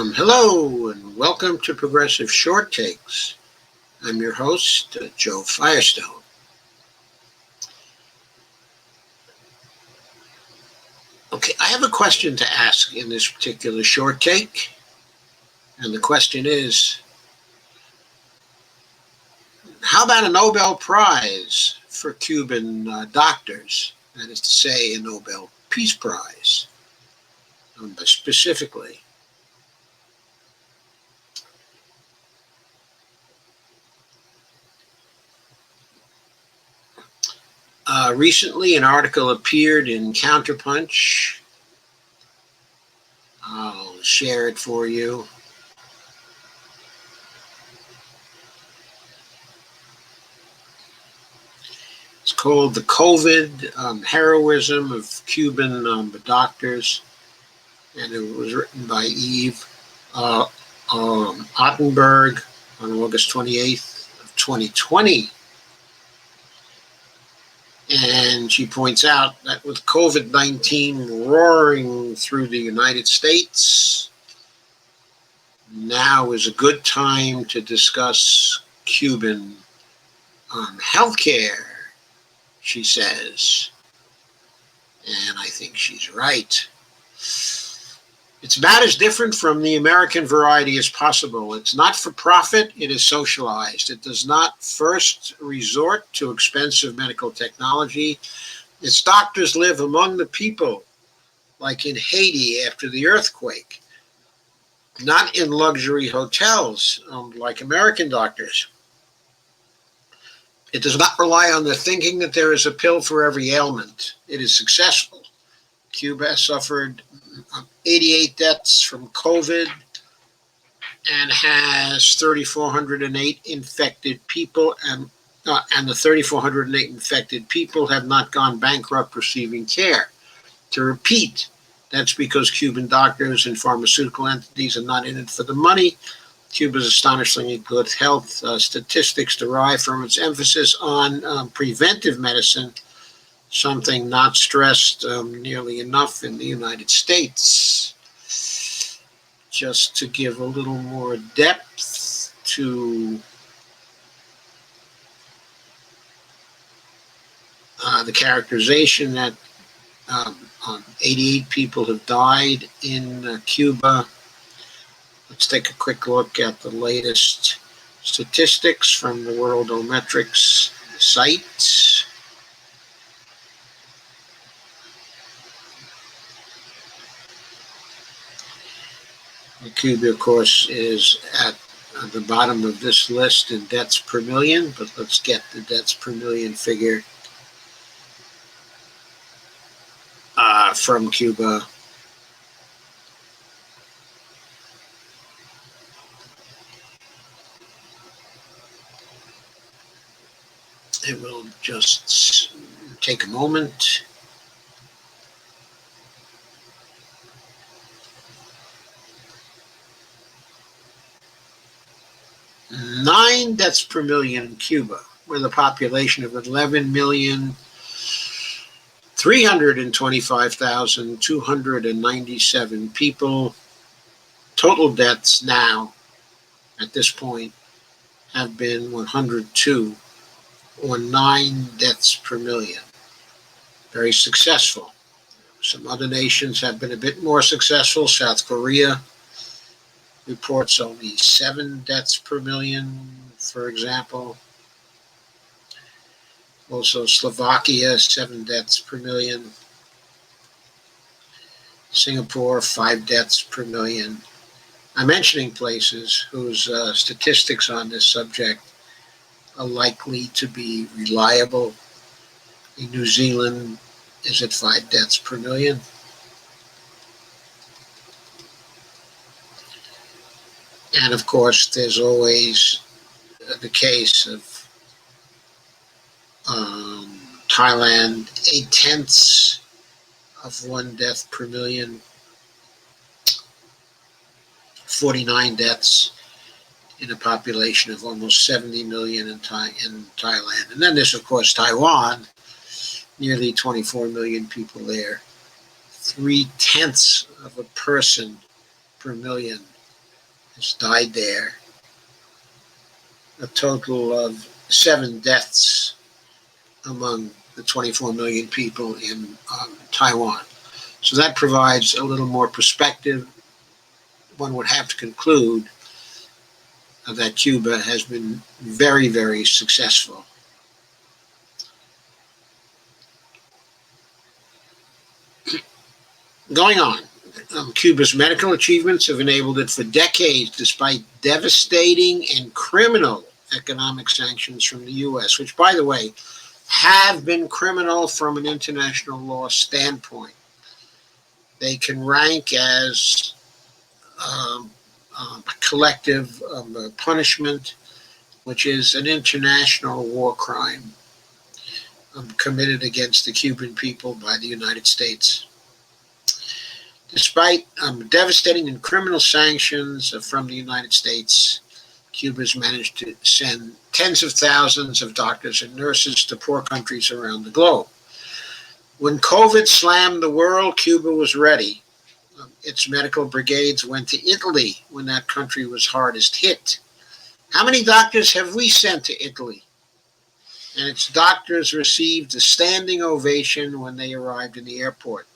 Hello and welcome to Progressive Short Takes. I'm your host, Joe Firestone. Okay, I have a question to ask in this particular short take, and the question is, how about a Nobel Prize for Cuban doctors? That is to say, a Nobel Peace Prize, specifically. Recently, an article appeared in Counterpunch. I'll share it for you. It's called The COVID Heroism of Cuban Doctors, and it was written by Eve Ottenberg on August 28th of 2020. And she points out that with COVID-19 roaring through the United States, now is a good time to discuss Cuban healthcare, she says. And I think she's right. It's about as different from the American variety as possible. It's not for profit, it is socialized. It does not first resort to expensive medical technology. Its doctors live among the people, like in Haiti after the earthquake, not in luxury hotels like American doctors. It does not rely on the thinking that there is a pill for every ailment. It is successful. Cuba suffered 88 deaths from COVID and has 3,408 infected people, and the 3,408 infected people have not gone bankrupt receiving care. To repeat, that's because Cuban doctors and pharmaceutical entities are not in it for the money. Cuba's astonishingly good health statistics derive from its emphasis on preventive medicine, something not stressed nearly enough in the United States. Just to give a little more depth to the characterization that 88 people have died in Cuba. Let's take a quick look at the latest statistics from the Worldometrics site. Cuba, of course, is at the bottom of this list in deaths per million, but let's get the deaths per million figure from Cuba. It will just take a moment. Nine deaths per million in Cuba, with a population of 11,325,297 people. Total deaths now, at this point, have been 102, or 9 deaths per million. Very successful. Some other nations have been a bit more successful. South Korea reports only 7 deaths per million, for example. Also, Slovakia, 7 deaths per million. Singapore, 5 deaths per million. I'm mentioning places whose statistics on this subject are likely to be reliable. In New Zealand is at 5 deaths per million. And of course, there's always the case of Thailand, 0.8 of 1 death per million, 49 deaths in a population of almost 70 million in Thailand. And then there's, of course, Taiwan, nearly 24 million people there, 0.3 of a person per million. has died there. A total of 7 deaths among the 24 million people in Taiwan. So that provides a little more perspective. One would have to conclude that Cuba has been very, very successful. Going on, Cuba's medical achievements have enabled it for decades, despite devastating and criminal economic sanctions from the U.S., which, by the way, have been criminal from an international law standpoint. They can rank as a collective punishment, which is an international war crime committed against the Cuban people by the United States. Despite devastating and criminal sanctions from the United States, Cuba's managed to send tens of thousands of doctors and nurses to poor countries around the globe. When COVID slammed the world, Cuba was ready. Its medical brigades went to Italy when that country was hardest hit. How many doctors have we sent to Italy? And its doctors received a standing ovation when they arrived in the airport,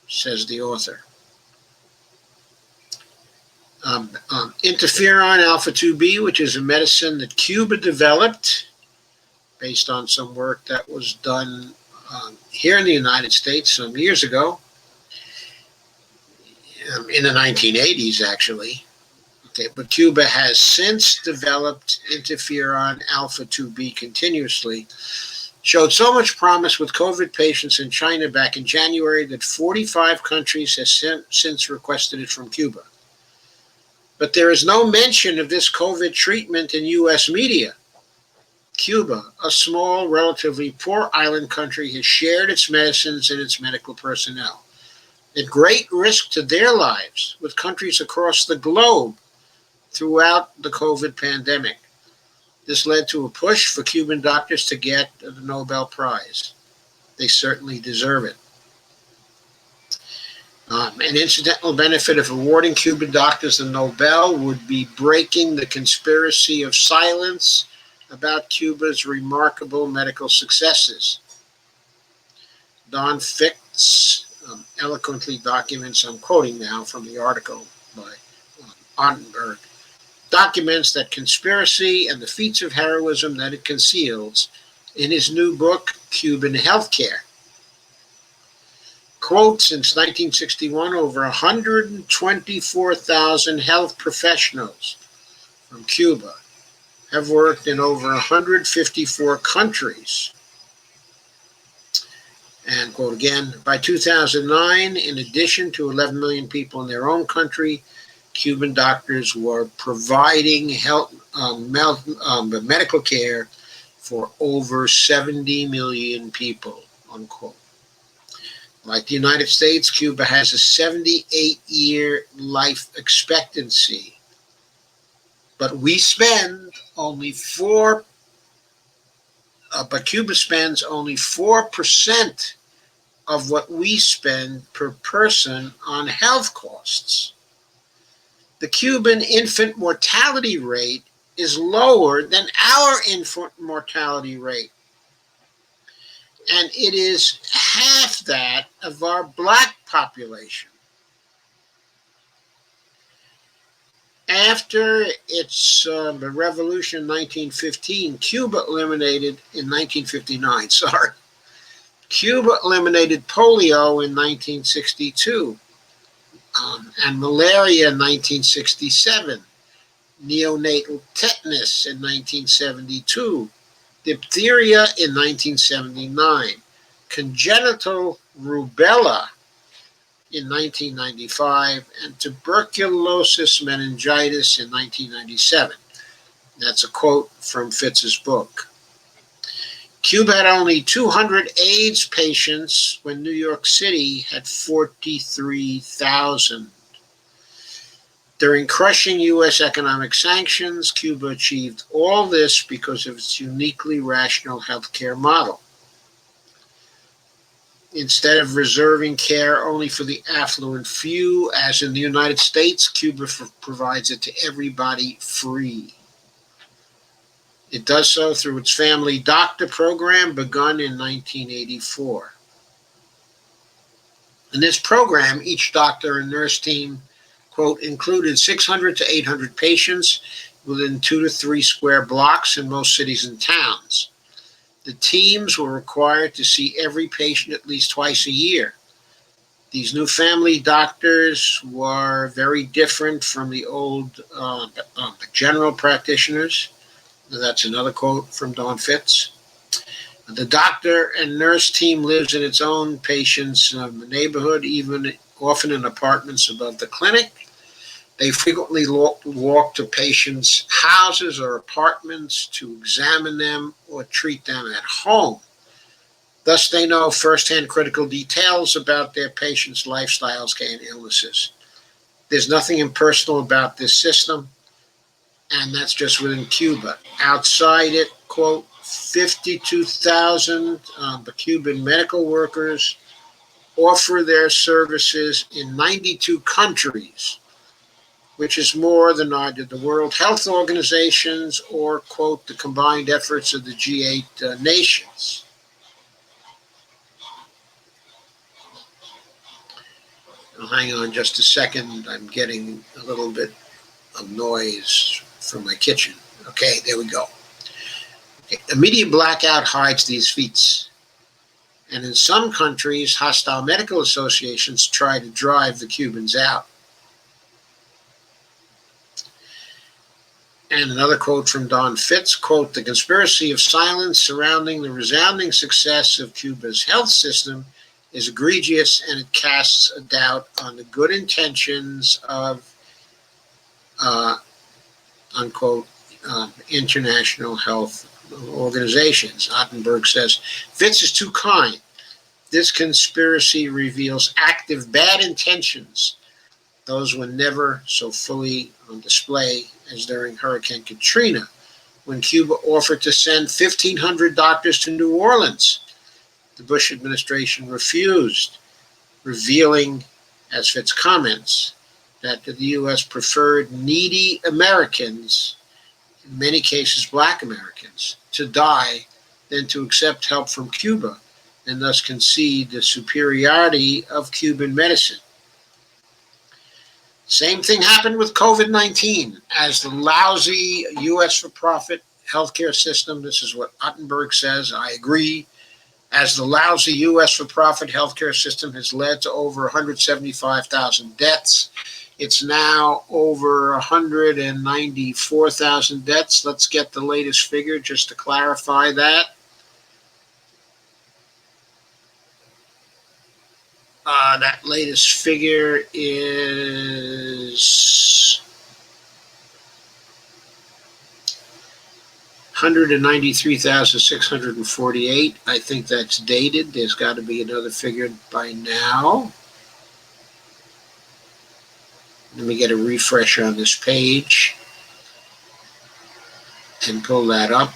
says the author. Interferon alpha 2b, which is a medicine that Cuba developed based on some work that was done here in the United States some years ago, in the 1980s actually. Okay, but Cuba has since developed interferon alpha 2b continuously, showed so much promise with COVID patients in China back in January that 45 countries have since requested it from Cuba. But there is no mention of this COVID treatment in U.S. media. Cuba, a small, relatively poor island country, has shared its medicines and its medical personnel at great risk to their lives with countries across the globe throughout the COVID pandemic. This led to a push for Cuban doctors to get the Nobel Prize. They certainly deserve it. An incidental benefit of awarding Cuban doctors the Nobel would be breaking the conspiracy of silence about Cuba's remarkable medical successes. Don Fitts eloquently documents, I'm quoting now from the article by Ottenberg, documents that conspiracy and the feats of heroism that it conceals in his new book, Cuban Healthcare. Quote, since 1961, over 124,000 health professionals from Cuba have worked in over 154 countries. And quote again, by 2009, in addition to 11 million people in their own country, Cuban doctors were providing medical care for over 70 million people, unquote. Like the United States, Cuba has a 78-year life expectancy. But we spend only but Cuba spends only 4% of what we spend per person on health costs. The Cuban infant mortality rate is lower than our infant mortality rate. And it is half that of our black population. After its revolution in 1915, Cuba eliminated, in 1959, sorry, Cuba eliminated polio in 1962, and malaria in 1967, neonatal tetanus in 1972, diphtheria in 1979, congenital rubella in 1995, and tuberculosis meningitis in 1997. That's a quote from Fitz's book. Cuba had only 200 AIDS patients when New York City had 43,000. During crushing U.S. economic sanctions, Cuba achieved all this because of its uniquely rational healthcare model. Instead of reserving care only for the affluent few, as in the United States, Cuba provides it to everybody free. It does so through its family doctor program begun in 1984. In this program, each doctor and nurse team, quote, included 600 to 800 patients within 2 to 3 square blocks in most cities and towns. The teams were required to see every patient at least twice a year. These new family doctors were very different from the old general practitioners. That's another quote from Don Fitz. The doctor and nurse team lives in its own patient's neighborhood, often in apartments above the clinic. They frequently walk to patients' houses or apartments to examine them or treat them at home. Thus, they know firsthand critical details about their patients' lifestyles and illnesses. There's nothing impersonal about this system, and that's just within Cuba. Outside it, quote, 52,000 Cuban medical workers offer their services in 92 countries, which is more than either the World Health Organization's or, quote, the combined efforts of the G8 nations. Now, hang on just a second. I'm getting a little bit of noise from my kitchen. Okay, there we go. Okay. Immediate blackout hides these feats. And in some countries, hostile medical associations try to drive the Cubans out. And another quote from Don Fitz, quote, the conspiracy of silence surrounding the resounding success of Cuba's health system is egregious, and it casts a doubt on the good intentions of, unquote, international health organizations. Ottenberg says, Fitz is too kind. This conspiracy reveals active bad intentions. Those were never so fully on display as during Hurricane Katrina, when Cuba offered to send 1,500 doctors to New Orleans. The Bush administration refused, revealing, as Fitz comments, that the U.S. preferred needy Americans, in many cases black Americans, to die than to accept help from Cuba, and thus concede the superiority of Cuban medicine. Same thing happened with COVID-19. As the lousy U.S. for-profit healthcare system, this is what Ottenberg says, I agree, as the lousy U.S. for-profit healthcare system has led to over 175,000 deaths. It's now over 194,000 deaths. Let's get the latest figure just to clarify that. That latest figure is 193,648. I think that's dated. There's got to be another figure by now. Let me get a refresher on this page and pull that up.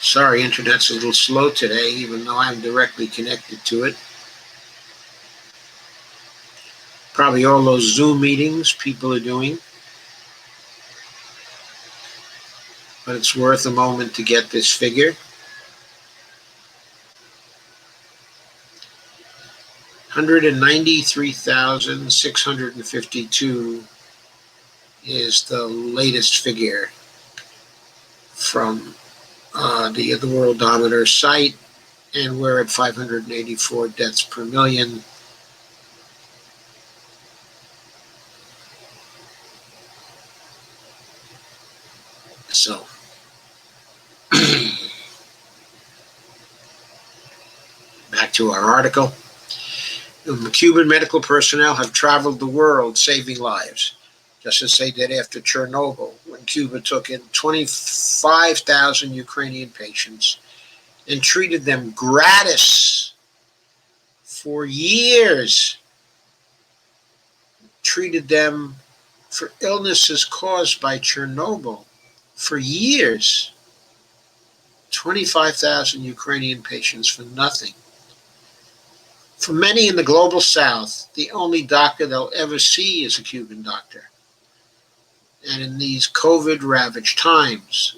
Sorry, internet's a little slow today, even though I'm directly connected to it. Probably all those Zoom meetings people are doing. But it's worth a moment to get this figure. 193,652 is the latest figure from the Worldometer site, and we're at 584 deaths per million. So, back to our article. Cuban medical personnel have traveled the world saving lives, just as they did after Chernobyl, when Cuba took in 25,000 Ukrainian patients and treated them gratis for years. treated them for illnesses caused by Chernobyl for years. 25,000 Ukrainian patients for nothing. For many in the global south, the only doctor they'll ever see is a Cuban doctor. And in these COVID-ravaged times,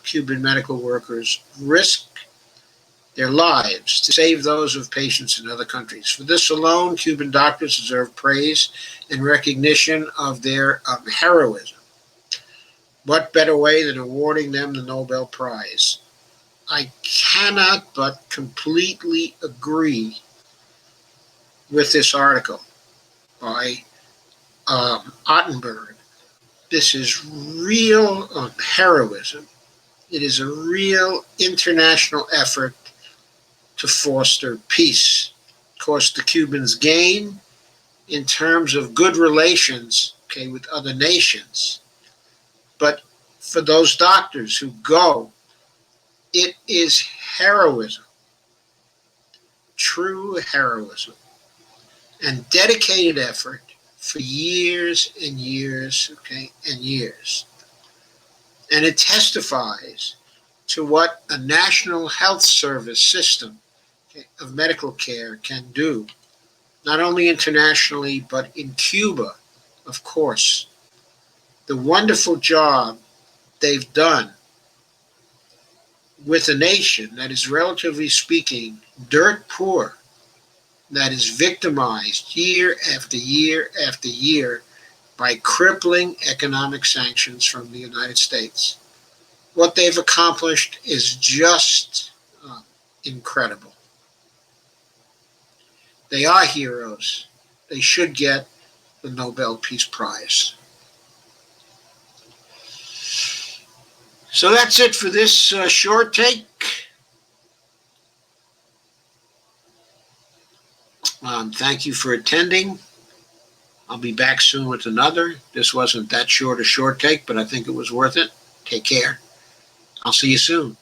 Cuban medical workers risk their lives to save those of patients in other countries. For this alone, Cuban doctors deserve praise and recognition of their heroism. What better way than awarding them the Nobel Prize? I cannot but completely agree with this article by Ottenberg. This is real heroism. It is a real international effort to foster peace. Of course, the Cubans gain in terms of good relations, with other nations. But for those doctors who go, it is heroism, true heroism, and dedicated effort for years and years, and years. And it testifies to what a national health service system of medical care can do, not only internationally, but in Cuba, of course. The wonderful job they've done with a nation that is, relatively speaking, dirt poor, that is victimized year after year after year by crippling economic sanctions from the United States. What they've accomplished is just incredible. They are heroes. They should get the Nobel Peace Prize. So that's it for this short take. Thank you for attending. I'll be back soon with another. This wasn't that short a short take, but I think it was worth it. Take care. I'll see you soon.